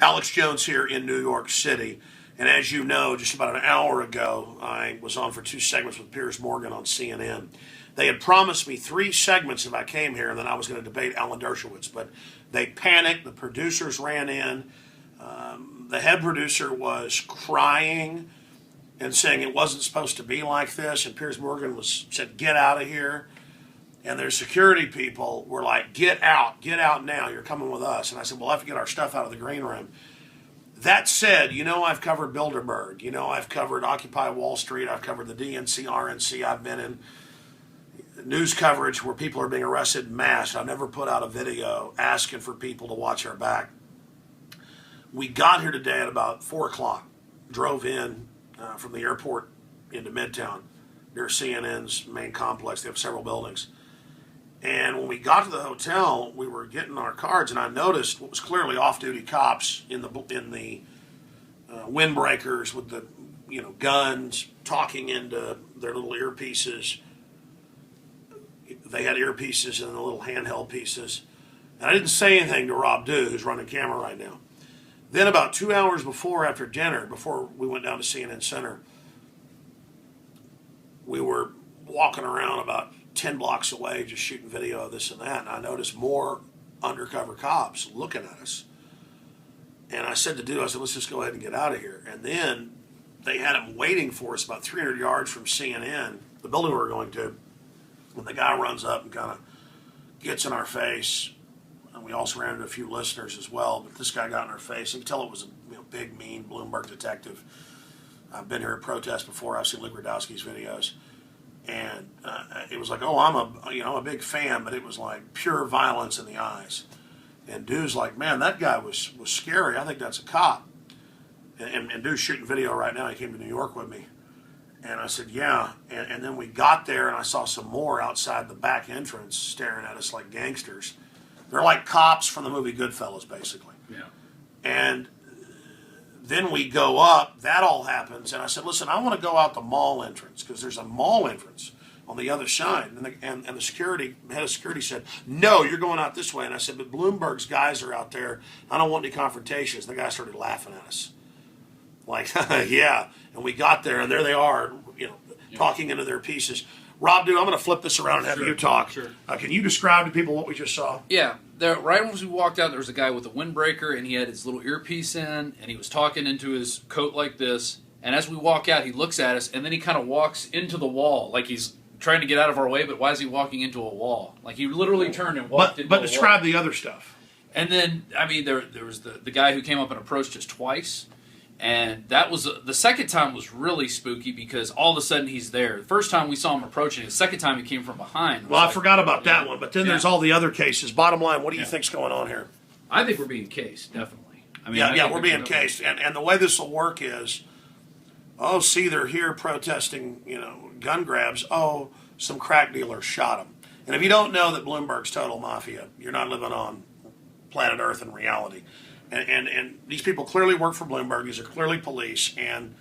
Alex Jones here in New York City. And as you know, just about an hour ago, I was on for 2 segments with Piers on CNN. They had promised me 3 segments if I came here, and then I was going to debate Alan Dershowitz. But they panicked. The producers ran in. The head producer was crying and saying it wasn't supposed to be like this. And Piers Morgan said, "Get out of here." And their security people were like, get out now, you're coming with us. And I said, we'll have to get our stuff out of the green room. That said, I've covered Bilderberg. I've covered Occupy Wall Street. I've covered the DNC, RNC. I've been in news coverage where people are being arrested en masse. I've never put out a video asking for people to watch our back. We got here today at about 4 o'clock, drove in from the airport into Midtown, near CNN's main complex. They have several buildings. And when we got to the hotel, we were getting our cards, and I noticed what was clearly off-duty cops in the windbreakers with the guns, talking into their little earpieces. They had earpieces and the little handheld pieces. And I didn't say anything to Rob Dew, who's running camera right now. Then about 2 hours after dinner, before we went down to CNN Center, we were walking around about 10 blocks away, just shooting video of this and that, and I noticed more undercover cops looking at us. And I said to Dude, let's just go ahead and get out of here. And then they had them waiting for us about 300 yards from CNN, the building we were going to, when the guy runs up and kind of gets in our face. And we also ran into a few listeners as well, but this guy got in our face. You can tell it was a big, mean Bloomberg detective. I've been here at protests before. I've seen Luke Rudowski's videos. And it was like, I'm a big fan, but it was like pure violence in the eyes. And Dude's like, man, that guy was scary. I think that's a cop. And Dude's shooting video right now. He came to New York with me. And I said, yeah. And then we got there, and I saw some more outside the back entrance staring at us like gangsters. They're like cops from the movie Goodfellas, basically. Yeah. And then we go up, that all happens, and I said, listen, I want to go out the mall entrance, because there's a mall entrance on the other side. And the head of security said, no, you're going out this way. And I said, but Bloomberg's guys are out there. I don't want any confrontations. And the guy started laughing at us. Like, yeah. And we got there, and there they are, talking into their pieces. Rob, dude, I'm going to flip this around and have you talk. Sure. Can you describe to people what we just saw? Yeah. Right as we walked out, there was a guy with a windbreaker, and he had his little earpiece in, and he was talking into his coat like this. And as we walk out, he looks at us, and then he kind of walks into the wall, like he's trying to get out of our way, but why is he walking into a wall? Like he literally turned and walked into a wall. But describe the other stuff. And then, there was the guy who came up and approached us twice. And that was the second time was really spooky because all of a sudden he's there. The first time we saw him approaching, the second time he came from behind. Well, I forgot about that one, but then there's all the other cases. Bottom line, what do you think's going on here? I think we're being cased, definitely. We're being cased, and the way this will work is, see, they're here protesting, gun grabs. Oh, some crack dealers shot them. And if you don't know that Bloomberg's total mafia, you're not living on planet Earth in reality. And these people clearly work for Bloomberg. These are clearly police. And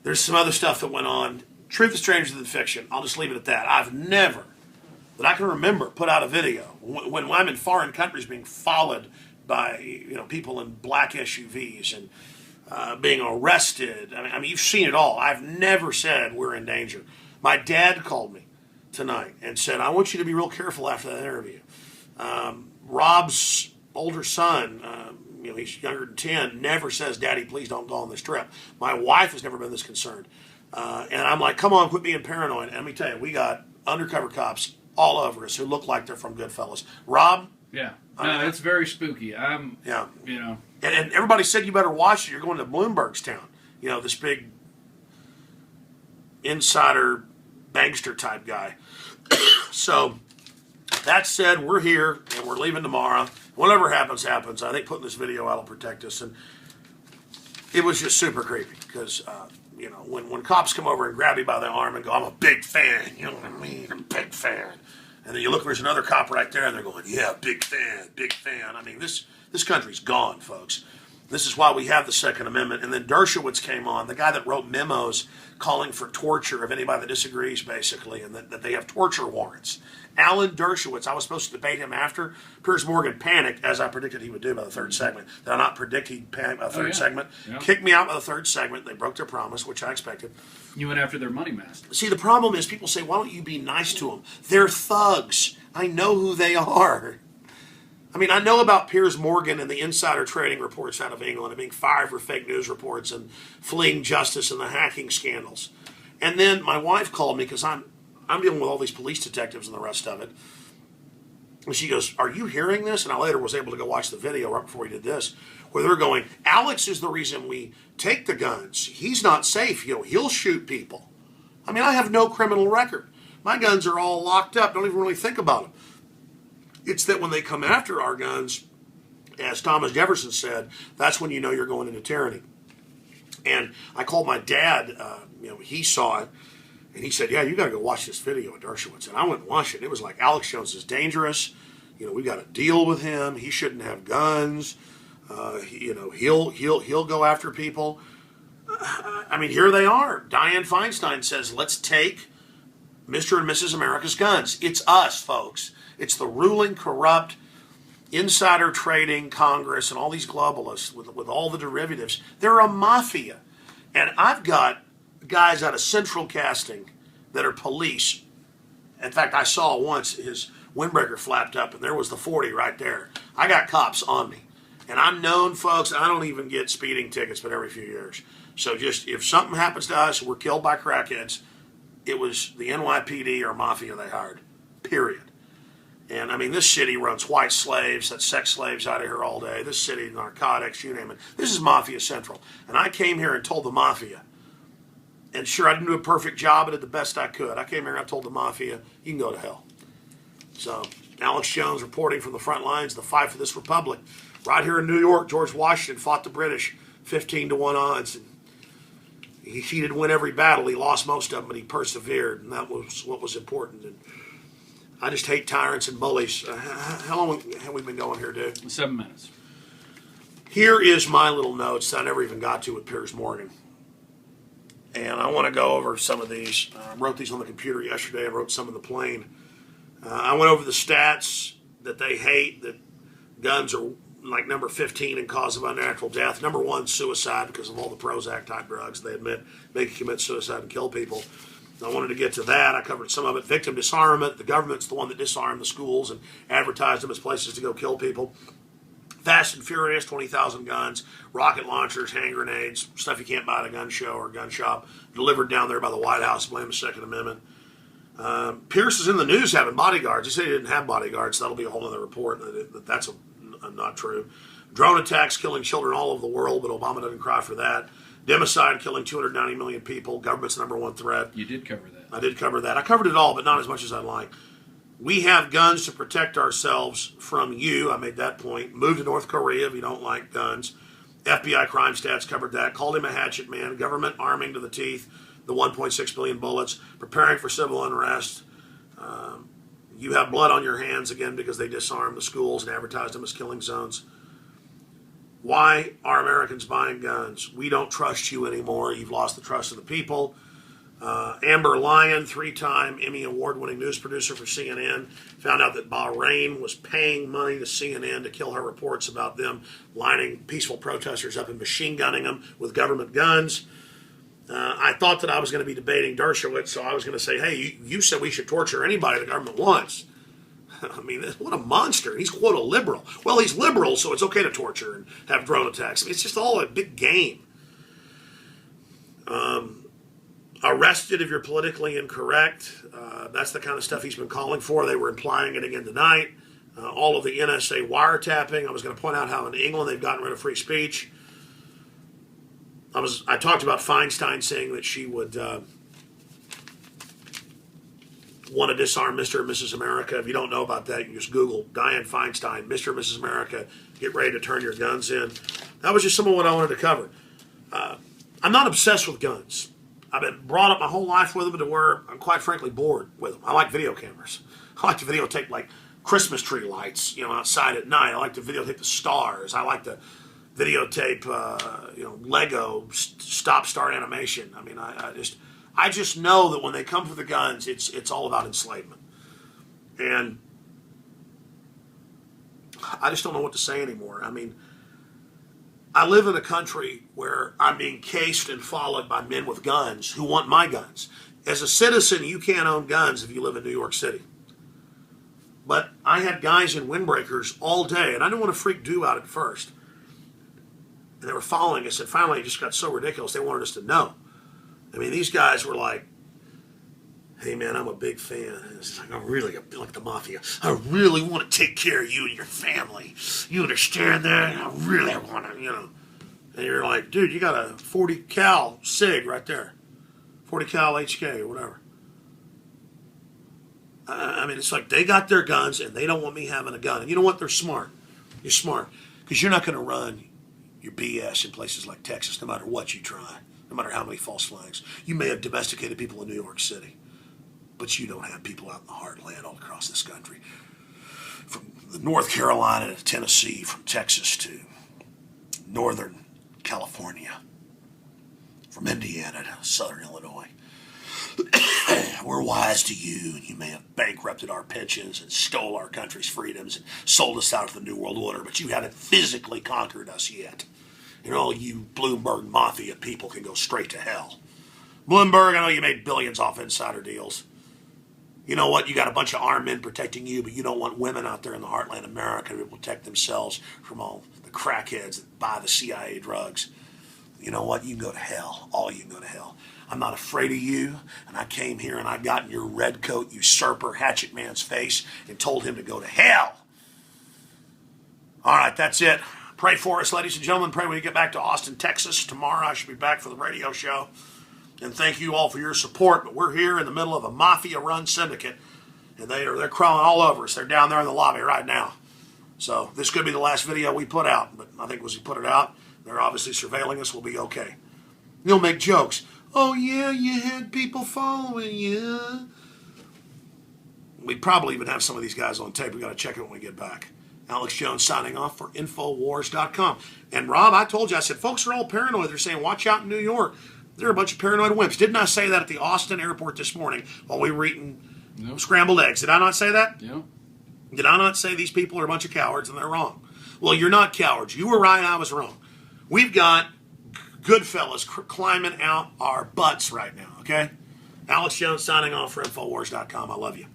there's some other stuff that went on. Truth is stranger than fiction. I'll just leave it at that. I've never, that I can remember, put out a video when I'm in foreign countries being followed by people in black SUVs and being arrested. I mean, you've seen it all. I've never said we're in danger. My dad called me tonight and said, I want you to be real careful after that interview. Rob's older son, he's younger than 10, never says, Daddy, please don't go on this trip. My wife has never been this concerned. And I'm like, come on, quit being paranoid. And let me tell you, we got undercover cops all over us who look like they're from Goodfellas. Rob? Yeah. No, it's very spooky. Yeah. And everybody said you better watch it. You're going to Bloomberg's town. This big insider bankster type guy. So, that said, we're here and we're leaving tomorrow. Whatever happens, happens. I think putting this video out will protect us. And it was just super creepy because, when cops come over and grab you by the arm and go, I'm a big fan, you know what I mean? I'm a big fan. And then you look, there's another cop right there and they're going, yeah, big fan, big fan. I mean, this country's gone, folks. This is why we have the Second Amendment. And then Dershowitz came on, the guy that wrote memos calling for torture of anybody that disagrees, basically, and that they have torture warrants. Alan Dershowitz, I was supposed to debate him after. Piers Morgan panicked, as I predicted he would do by the third segment. Did I not predict he'd panic by the third segment? Yeah. Kicked me out by the third segment. They broke their promise, which I expected. You went after their money master. See, the problem is people say, why don't you be nice to them? They're thugs. I know who they are. I mean, I know about Piers Morgan and the insider trading reports out of England and being fired for fake news reports and fleeing justice and the hacking scandals. And then my wife called me because I'm dealing with all these police detectives and the rest of it. And she goes, are you hearing this? And I later was able to go watch the video right before he did this, where they're going, Alex is the reason we take the guns. He's not safe. He'll shoot people. I mean, I have no criminal record. My guns are all locked up. Don't even really think about them. It's that when they come after our guns, as Thomas Jefferson said, that's when you know you're going into tyranny. And I called my dad, he saw it, and he said, yeah, you got to go watch this video of Dershowitz. And I went and watched it, and it was like, Alex Jones is dangerous. We got to deal with him. He shouldn't have guns. He'll go after people. I mean, here they are. Dianne Feinstein says, let's take Mr. and Mrs. America's guns. It's us, folks. It's the ruling, corrupt, insider trading Congress and all these globalists with all the derivatives. They're a mafia. And I've got guys out of Central Casting that are police. In fact, I saw once his windbreaker flapped up and there was the 40 right there. I got cops on me. And I'm known, folks, I don't even get speeding tickets but every few years. So just if something happens to us, we're killed by crackheads, it was the NYPD or Mafia they hired, period. And I mean, this city runs white slaves, that's sex slaves out of here all day. This city, narcotics, you name it. This is Mafia Central. And I came here and told the Mafia, and sure, I didn't do a perfect job, but I did the best I could. I came here and I told the Mafia, you can go to hell. So, Alex Jones reporting from the front lines, the fight for this republic. Right here in New York, George Washington fought the British 15-1 odds. And he didn't win every battle. He lost most of them, but he persevered, and that was what was important. And I just hate tyrants and bullies. How long have we been going here, dude? 7 minutes. Here is my little notes that I never even got to with Piers Morgan. And I want to go over some of these. I wrote these on the computer yesterday. I wrote some in the plane. I went over the stats that they hate, that guns are like number 15 in cause of unnatural death. Number 1, suicide, because of all the Prozac type drugs they admit make you commit suicide and kill people. I wanted to get to that. I covered some of it. Victim disarmament. The government's the one that disarmed the schools and advertised them as places to go kill people. Fast and Furious, 20,000 guns, rocket launchers, hand grenades, stuff you can't buy at a gun show or a gun shop, delivered down there by the White House, blame the Second Amendment. Pierce is in the news having bodyguards. He said he didn't have bodyguards. That'll be a whole other report. That's not true. Drone attacks killing children all over the world, but Obama doesn't cry for that. Democide killing 290 million people. Government's number 1 threat. You did cover that. I did cover that. I covered it all, but not as much as I'd like. We have guns to protect ourselves from you. I made that point. Move to North Korea if you don't like guns. FBI crime stats covered that. Called him a hatchet man. Government arming to the teeth. The 1.6 billion bullets. Preparing for civil unrest. You have blood on your hands again because they disarmed the schools and advertised them as killing zones. Why are Americans buying guns? We don't trust you anymore. You've lost the trust of the people. Amber Lyon, 3-time Emmy Award-winning news producer for CNN, found out that Bahrain was paying money to CNN to kill her reports about them lining peaceful protesters up and machine gunning them with government guns. I thought that I was going to be debating Dershowitz, so I was going to say, hey, you said we should torture anybody the government wants. I mean, what a monster. He's, quote, a liberal. Well, he's liberal, so it's okay to torture and have drone attacks. I mean, it's just all a big game. Arrested if you're politically incorrect. That's the kind of stuff he's been calling for. They were implying it again tonight. All of the NSA wiretapping. I was going to point out how in England they've gotten rid of free speech. I talked about Feinstein saying that she would want to disarm Mr. and Mrs. America. If you don't know about that, you can just Google Dianne Feinstein, Mr. and Mrs. America, get ready to turn your guns in. That was just some of what I wanted to cover. I'm not obsessed with guns. I've been brought up my whole life with them to where I'm quite frankly bored with them. I like video cameras. I like to videotape like Christmas tree lights, outside at night. I like to videotape the stars. I like to videotape, Lego stop-start animation. I mean, I just know that when they come for the guns, it's all about enslavement. And I just don't know what to say anymore. I mean, I live in a country where I'm being cased and followed by men with guns who want my guns. As a citizen, you can't own guns if you live in New York City. But I had guys in windbreakers all day, and I didn't want to freak Dew out at first. And they were following us, and finally it just got so ridiculous, they wanted us to know. I mean, these guys were like, hey man, I'm a big fan. And it's like, I'm really like the Mafia. I really want to take care of you and your family. You understand that? I really want to, And you're like, dude, you got a 40 cal SIG right there. 40 cal HK or whatever. I mean, it's like they got their guns and they don't want me having a gun. And you know what? They're smart. You're smart. Because you're not going to run your BS in places like Texas no matter what you try. No matter how many false flags. You may have domesticated people in New York City. But you don't have people out in the heartland all across this country. From North Carolina to Tennessee, from Texas to Northern California, from Indiana to Southern Illinois. We're wise to you, and you may have bankrupted our pensions and stole our country's freedoms and sold us out of the New World Order, but you haven't physically conquered us yet. And all you Bloomberg Mafia people can go straight to hell. Bloomberg, I know you made billions off insider deals. You know what? You got a bunch of armed men protecting you, but you don't want women out there in the heartland of America to protect themselves from all the crackheads that buy the CIA drugs. You know what? You can go to hell. All you can go to hell. I'm not afraid of you, and I came here and I got in your red coat usurper hatchet man's face and told him to go to hell. All right, that's it. Pray for us, ladies and gentlemen. Pray when you get back to Austin, Texas. Tomorrow I should be back for the radio show. And thank you all for your support. But we're here in the middle of a mafia-run syndicate, and they're crawling all over us. They're down there in the lobby right now. So this could be the last video we put out. But I think once we put it out, they're obviously surveilling us. We'll be okay. You'll make jokes. Oh, yeah, you had people following you. We probably even have some of these guys on tape. We've got to check it when we get back. Alex Jones signing off for Infowars.com. And Rob, I told you, I said, folks are all paranoid. They're saying, watch out in New York. They're a bunch of paranoid wimps. Didn't I say that at the Austin airport this morning while we were eating scrambled eggs? Did I not say that? Yeah. Did I not say these people are a bunch of cowards and they're wrong? Well, you're not cowards. You were right, I was wrong. We've got good fellas climbing out our butts right now, okay? Alex Jones signing off for Infowars.com. I love you.